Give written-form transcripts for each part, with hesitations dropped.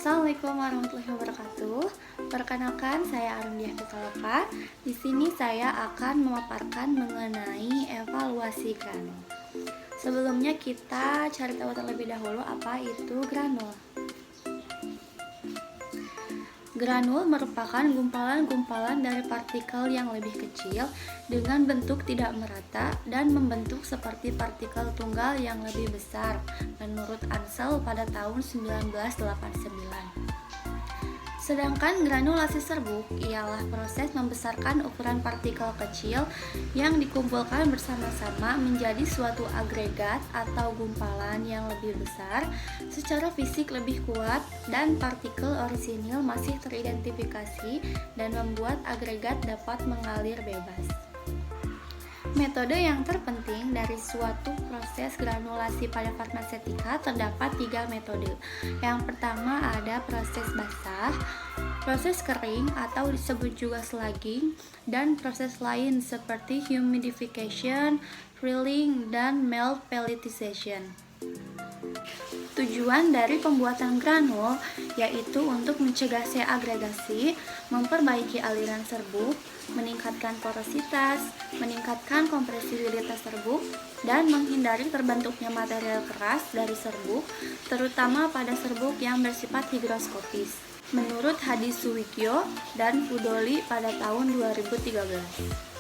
Assalamualaikum warahmatullahi wabarakatuh. Perkenalkan, saya Arundiah Pitaloka. Di sini saya akan memaparkan mengenai evaluasi granul. Sebelumnya kita cari tahu terlebih dahulu apa itu granul. Granul merupakan gumpalan-gumpalan dari partikel yang lebih kecil dengan bentuk tidak merata dan membentuk seperti partikel tunggal yang lebih besar menurut Ansel pada tahun 1989. Sedangkan granulasi serbuk ialah proses membesarkan ukuran partikel kecil yang dikumpulkan bersama-sama menjadi suatu agregat atau gumpalan yang lebih besar, secara fisik lebih kuat, dan partikel orisinil masih teridentifikasi dan membuat agregat dapat mengalir bebas. Metode yang terpenting dari suatu proses granulasi pada farmasetika terdapat 3 metode. Yang pertama ada proses basah, proses kering atau disebut juga slugging, dan proses lain seperti humidification, drilling, dan melt pelletization. Tujuan dari pembuatan granul yaitu untuk mencegah seagregasi, memperbaiki aliran serbuk, meningkatkan porositas, meningkatkan kompresibilitas serbuk, dan menghindari terbentuknya material keras dari serbuk, terutama pada serbuk yang bersifat higroskopis. Menurut Hadi Suwikyo dan Fudoli pada tahun 2013.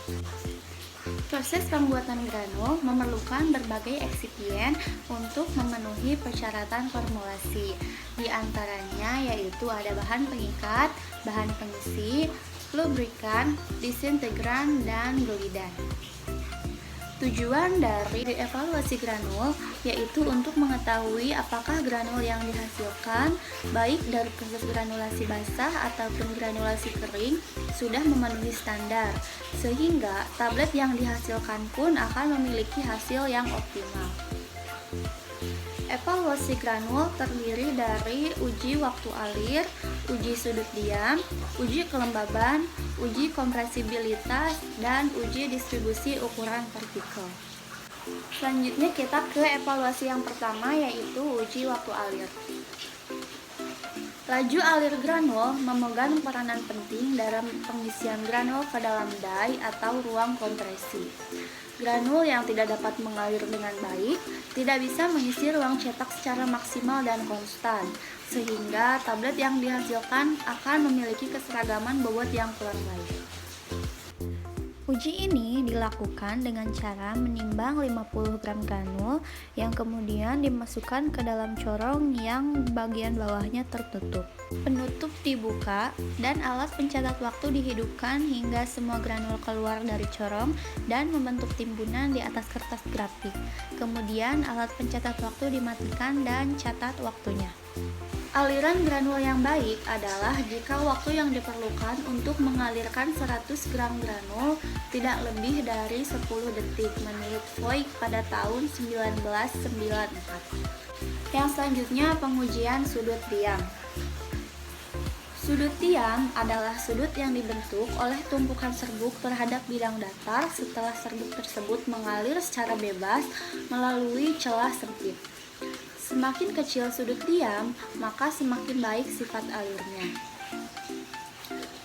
Proses pembuatan granul memerlukan berbagai eksipien untuk memenuhi persyaratan formulasi. Di antaranya yaitu ada bahan pengikat, bahan pengisi, lubrikan, disintegran, dan glidan. Tujuan dari evaluasi granul yaitu untuk mengetahui apakah granul yang dihasilkan, baik dari proses granulasi basah ataupun granulasi kering, sudah memenuhi standar, sehingga tablet yang dihasilkan pun akan memiliki hasil yang optimal. Evaluasi granul terdiri dari uji waktu alir, uji sudut diam, uji kelembaban, uji kompresibilitas, dan uji distribusi ukuran partikel. Selanjutnya kita ke evaluasi yang pertama yaitu uji waktu alir. Laju alir granul memegang peranan penting dalam pengisian granul ke dalam die atau ruang kompresi. Granul yang tidak dapat mengalir dengan baik tidak bisa mengisi ruang cetak secara maksimal dan konstan, sehingga tablet yang dihasilkan akan memiliki keseragaman bobot yang kurang baik. Uji ini dilakukan dengan cara menimbang 50 gram granul yang kemudian dimasukkan ke dalam corong yang bagian bawahnya tertutup. Penutup dibuka dan alat pencatat waktu dihidupkan hingga semua granul keluar dari corong dan membentuk timbunan di atas kertas grafik. Kemudian alat pencatat waktu dimatikan dan catat waktunya. Aliran granul yang baik adalah jika waktu yang diperlukan untuk mengalirkan 100 gram granul tidak lebih dari 10 detik menurut Voigt pada tahun 1994. Yang selanjutnya pengujian sudut diam. Sudut diam adalah sudut yang dibentuk oleh tumpukan serbuk terhadap bidang datar setelah serbuk tersebut mengalir secara bebas melalui celah sempit. Semakin kecil sudut diam, maka semakin baik sifat alirnya.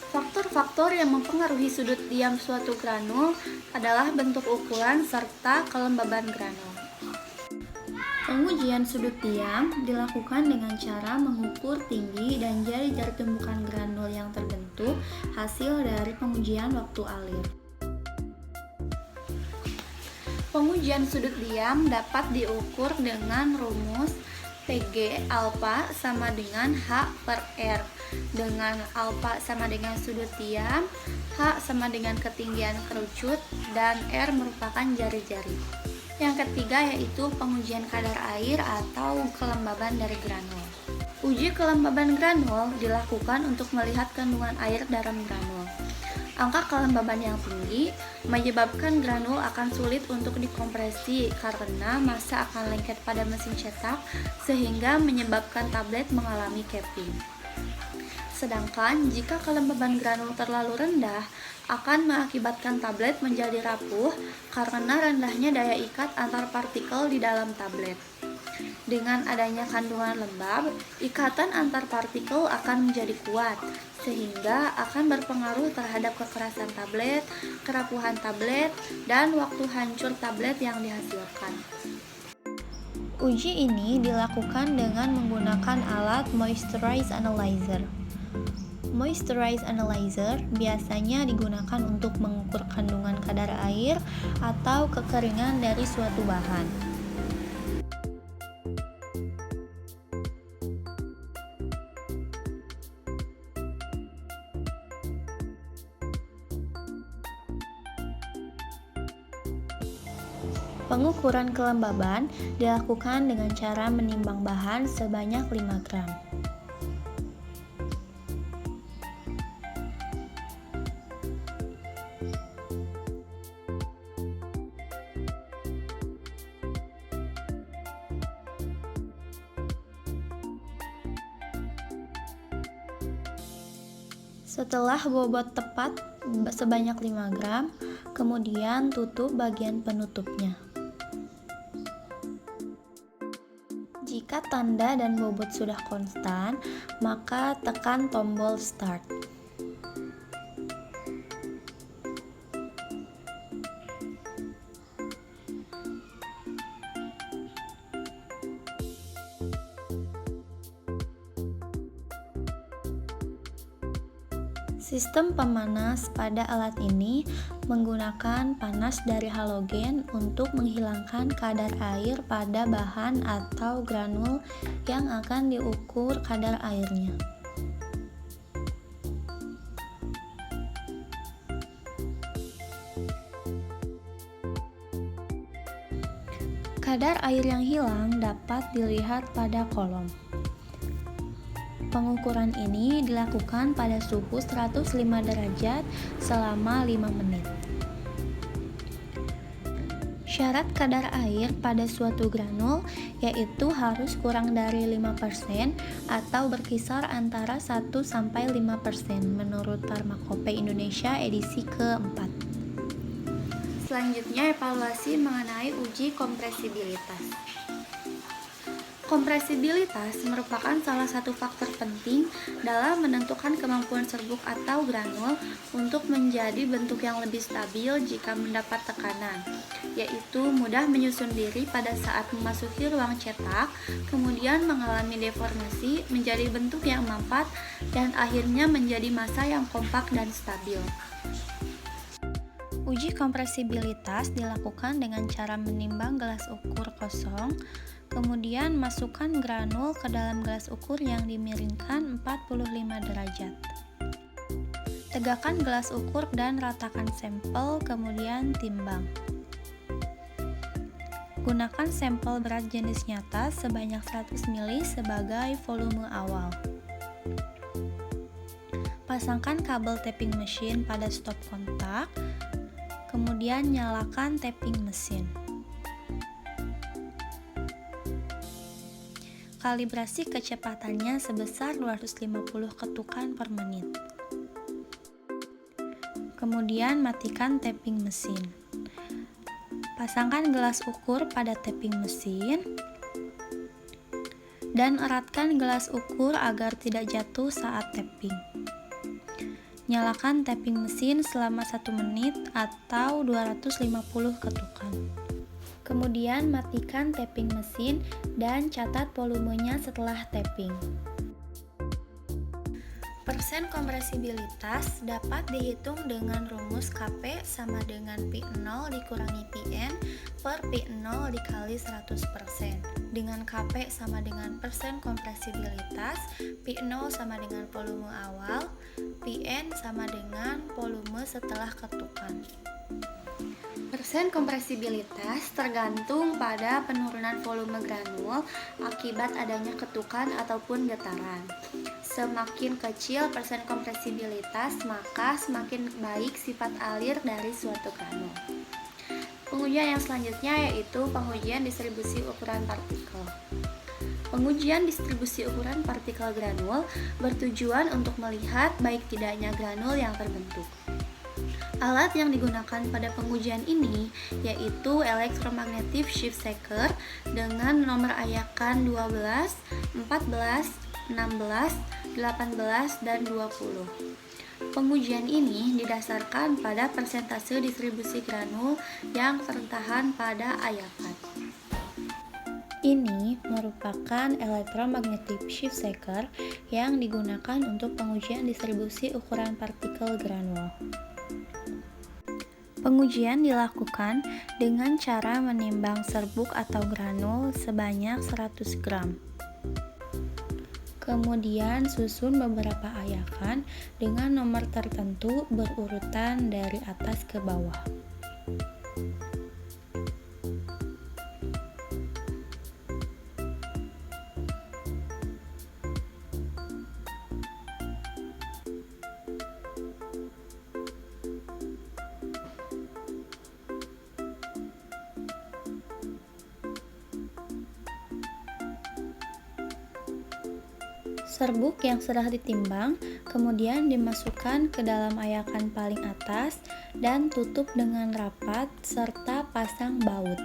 Faktor-faktor yang mempengaruhi sudut diam suatu granul adalah bentuk ukuran serta kelembaban granul. Pengujian sudut diam dilakukan dengan cara mengukur tinggi dan jari-jari tumpukan granul yang terbentuk hasil dari pengujian waktu alir. Pengujian sudut diam dapat diukur dengan rumus PG alfa sama dengan H per R, dengan alfa sama dengan sudut diam, H sama dengan ketinggian kerucut, dan R merupakan jari-jari. Yang ketiga yaitu pengujian kadar air atau kelembaban dari granul. Uji kelembaban granul dilakukan untuk melihat kandungan air dalam granul. Angka kelembaban yang tinggi menyebabkan granul akan sulit untuk dikompresi karena massa akan lengket pada mesin cetak sehingga menyebabkan tablet mengalami capping. Sedangkan jika kelembaban granul terlalu rendah akan mengakibatkan tablet menjadi rapuh karena rendahnya daya ikat antar partikel di dalam tablet. Dengan adanya kandungan lembab, ikatan antar partikel akan menjadi kuat, sehingga akan berpengaruh terhadap kekerasan tablet, kerapuhan tablet, dan waktu hancur tablet yang dihasilkan. Uji ini dilakukan dengan menggunakan alat Moisture Analyzer. Moisture Analyzer biasanya digunakan untuk mengukur kandungan kadar air atau kekeringan dari suatu bahan. Pengukuran kelembaban dilakukan dengan cara menimbang bahan sebanyak 5 gram. Setelah bobot tepat sebanyak 5 gram, kemudian tutup bagian penutupnya. Jika tanda dan bobot sudah konstan, maka tekan tombol start. Sistem pemanas pada alat ini menggunakan panas dari halogen untuk menghilangkan kadar air pada bahan atau granul yang akan diukur kadar airnya. Kadar air yang hilang dapat dilihat pada kolom. Pengukuran ini dilakukan pada suhu 105 derajat selama 5 menit. Syarat kadar air pada suatu granul yaitu harus kurang dari 5% atau berkisar antara 1-5% menurut Pharmacope Indonesia edisi keempat. Selanjutnya, evaluasi mengenai uji kompresibilitas. Kompresibilitas merupakan salah satu faktor penting dalam menentukan kemampuan serbuk atau granul untuk menjadi bentuk yang lebih stabil jika mendapat tekanan, yaitu mudah menyusun diri pada saat memasuki ruang cetak, kemudian mengalami deformasi menjadi bentuk yang mampat, dan akhirnya menjadi massa yang kompak dan stabil. Uji kompresibilitas dilakukan dengan cara menimbang gelas ukur kosong, kemudian masukkan granul ke dalam gelas ukur yang dimiringkan 45 derajat. Tegakkan gelas ukur dan ratakan sampel, kemudian timbang. Gunakan sampel berat jenis nyata sebanyak 100 ml sebagai volume awal. Pasangkan kabel tapping mesin pada stop kontak, kemudian nyalakan tapping mesin. Kalibrasi kecepatannya sebesar 250 ketukan per menit. Kemudian matikan tapping mesin. Pasangkan gelas ukur pada tapping mesin dan eratkan gelas ukur agar tidak jatuh saat tapping. Nyalakan tapping mesin selama 1 menit atau 250 ketukan. Kemudian matikan tapping mesin dan catat volumenya setelah tapping. Persen kompresibilitas dapat dihitung dengan rumus Kp sama dengan P0 dikurangi Pn per P0 dikali 100%. Dengan Kp sama dengan persen kompresibilitas, P0 sama dengan volume awal, Pn sama dengan volume setelah ketukan. Persen kompresibilitas tergantung pada penurunan volume granul akibat adanya ketukan ataupun getaran. Semakin kecil persen kompresibilitas, maka semakin baik sifat alir dari suatu granul. Pengujian yang selanjutnya yaitu pengujian distribusi ukuran partikel. Pengujian distribusi ukuran partikel granul bertujuan untuk melihat baik tidaknya granul yang terbentuk. Alat yang digunakan pada pengujian ini yaitu electromagnetic shift shaker dengan nomor ayakan 12, 14, 16, 18, dan 20. Pengujian ini didasarkan pada persentase distribusi granul yang tertahan pada ayakan. Ini merupakan electromagnetic shift shaker yang digunakan untuk pengujian distribusi ukuran partikel granul. Pengujian dilakukan dengan cara menimbang serbuk atau granul sebanyak 100 gram. Kemudian susun beberapa ayakan dengan nomor tertentu berurutan dari atas ke bawah. Serbuk yang sudah ditimbang kemudian dimasukkan ke dalam ayakan paling atas dan tutup dengan rapat serta pasang baut.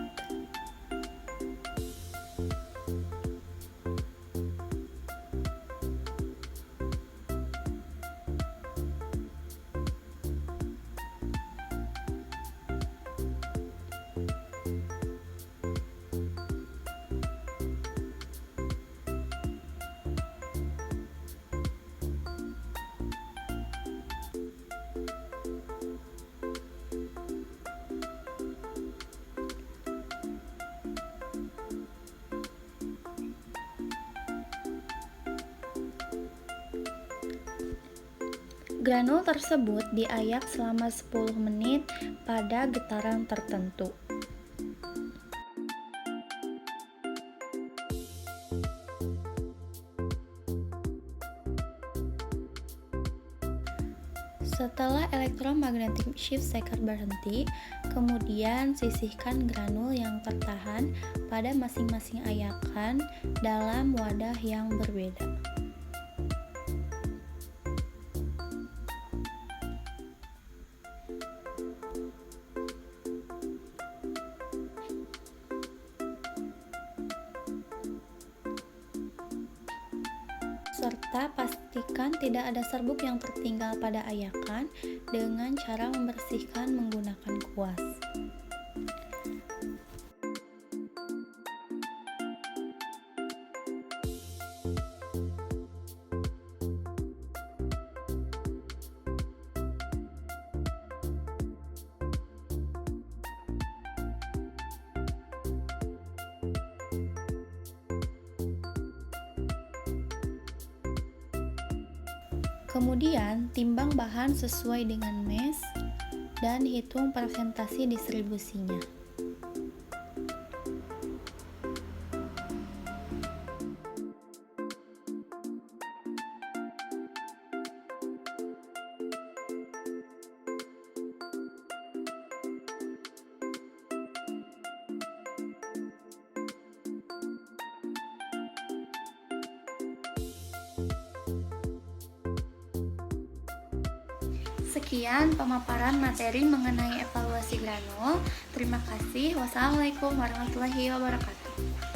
Granul tersebut diayak selama 10 menit pada getaran tertentu. Setelah electromagnetic shift shaker berhenti, kemudian sisihkan granul yang tertahan pada masing-masing ayakan dalam wadah yang berbeda. Serta pastikan tidak ada serbuk yang tertinggal pada ayakan dengan cara membersihkan menggunakan kuas. Kemudian, timbang bahan sesuai dengan mesh dan hitung persentase distribusinya. Sekian pemaparan materi mengenai evaluasi granul. Terima kasih. Wassalamualaikum warahmatullahi wabarakatuh.